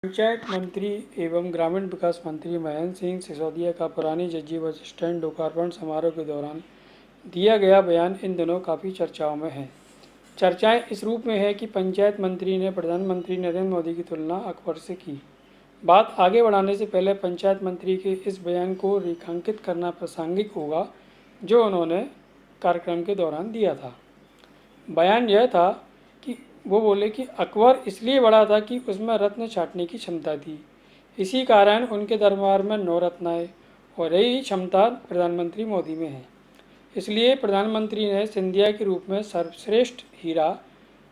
पंचायत मंत्री एवं ग्रामीण विकास मंत्री महेंद्र सिंह सिसोदिया का पुरानी जज्जी बस स्टैंड लोकार्पण समारोह के दौरान दिया गया बयान इन दिनों काफ़ी चर्चाओं में है। चर्चाएं इस रूप में है कि पंचायत मंत्री ने प्रधानमंत्री नरेंद्र मोदी की तुलना अकबर से की। बात आगे बढ़ाने से पहले पंचायत मंत्री के इस बयान को रेखांकित करना प्रासंगिक होगा जो उन्होंने कार्यक्रम के दौरान दिया था। बयान यह था कि वो बोले कि अकबर इसलिए बड़ा था कि उसमें रत्न छाटने की क्षमता थी। इसी कारण उनके दरबार में 9 रत्न आए और यही क्षमता प्रधानमंत्री मोदी में है। इसलिए प्रधानमंत्री ने सिंधिया के रूप में सर्वश्रेष्ठ हीरा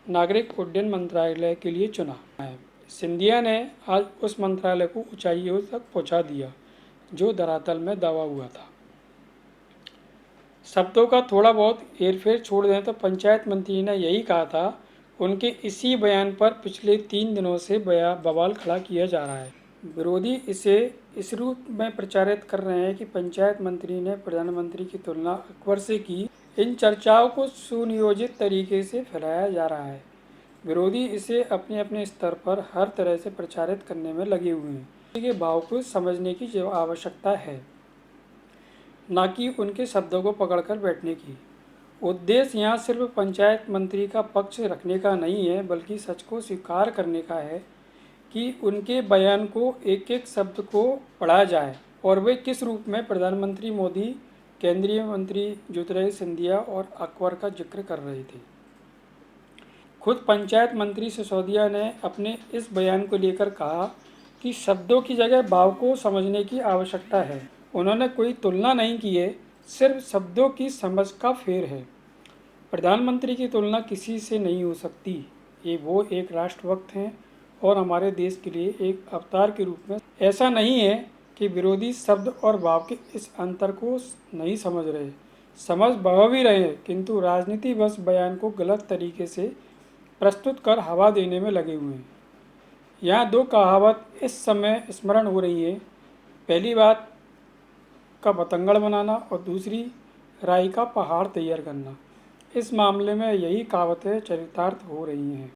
नागरिक उड्डयन मंत्रालय के लिए चुना है। सिंधिया ने आज उस मंत्रालय को ऊंचाइयों तक पहुंचा दिया जो धरातल में दबा हुआ था। शब्दों का थोड़ा बहुत हेरफेर छोड़ दें तो पंचायत मंत्री ने यही कहा था। उनके इसी बयान पर पिछले 3 दिनों से बवाल खड़ा किया जा रहा है। विरोधी इसे इस रूप में प्रचारित कर रहे हैं कि पंचायत मंत्री ने प्रधानमंत्री की तुलना अकबर से की। इन चर्चाओं को सुनियोजित तरीके से फैलाया जा रहा है। विरोधी इसे अपने अपने स्तर पर हर तरह से प्रचारित करने में लगे हुए हैं। के भाव को समझने की जो आवश्यकता है, न कि उनके शब्दों को पकड़कर बैठने की। उद्देश्य यहाँ सिर्फ पंचायत मंत्री का पक्ष रखने का नहीं है, बल्कि सच को स्वीकार करने का है कि उनके बयान को एक एक शब्द को पढ़ा जाए और वे किस रूप में प्रधानमंत्री मोदी, केंद्रीय मंत्री ज्योतिरादित्य सिंधिया और अकबर का जिक्र कर रहे थे। खुद पंचायत मंत्री सिसोदिया ने अपने इस बयान को लेकर कहा कि शब्दों की जगह भाव को समझने की आवश्यकता है। उन्होंने कोई तुलना नहीं की है, सिर्फ शब्दों की समझ का फेर है। प्रधानमंत्री की तुलना किसी से नहीं हो सकती। ये वो एक राष्ट्रभक्त हैं और हमारे देश के लिए एक अवतार के रूप में। ऐसा नहीं है कि विरोधी शब्द और भाव के इस अंतर को नहीं समझ रहे, समझ वह भी रहे, किंतु राजनीति बस बयान को गलत तरीके से प्रस्तुत कर हवा देने में लगे हुए हैं। यहाँ 2 कहावत इस समय स्मरण हो रही है। पहली बात का बतंगड़ बनाना और दूसरी राई का पहाड़ तैयार करना। इस मामले में यही कहावतें चरितार्थ हो रही हैं।